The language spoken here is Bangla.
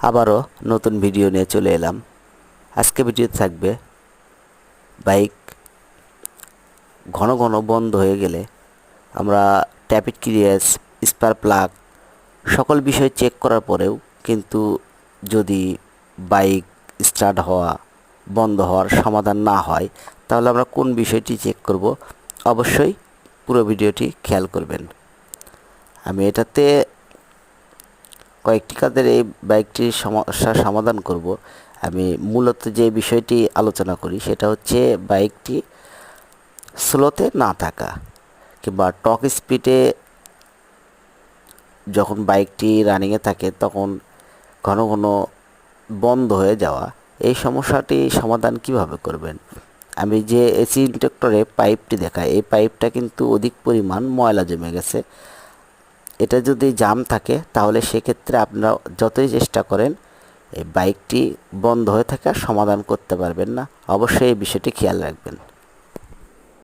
আবারও নতুন ভিডিও নিয়ে চলে এলাম। আজকে ভিডিওতে থাকবে বাইক ঘন ঘন বন্ধ হয়ে গেলে আমরা ট্যাপিড ক্লিয়ারেন্স, স্পার প্লাগ সকল বিষয় চেক করার পরেও কিন্তু যদি বাইক স্টার্ট হওয়া বন্ধ হওয়ার সমাধান না হয়, তাহলে আমরা কোন বিষয়টি চেক করব, অবশ্যই পুরো ভিডিওটি খেয়াল করবেন। আমি এটাতে কয়েকটি কাজের এই বাইকটির সমস্যার সমাধান করব। আমি মূলত যে বিষয়টি আলোচনা করি সেটা হচ্ছে বাইকটি স্লোতে না থাকা কিংবা টক স্পিডে যখন বাইকটি রানিংয়ে থাকে তখন ঘন ঘন বন্ধ হয়ে যাওয়া। এই সমস্যাটি সমাধান কিভাবে করবেন? আমি যে এসি ইনজেক্টরে পাইপটি দেখাই, এই পাইপটা কিন্তু অধিক পরিমাণ ময়লা জমে গেছে। এটা যদি জাম থাকে তাহলে সেক্ষেত্রে আপনারা যতই চেষ্টা করেন এই বাইকটি বন্ধ হয়ে থাকার সমাধান করতে পারবেন না। অবশ্যই এই বিষয়টি খেয়াল রাখবেন।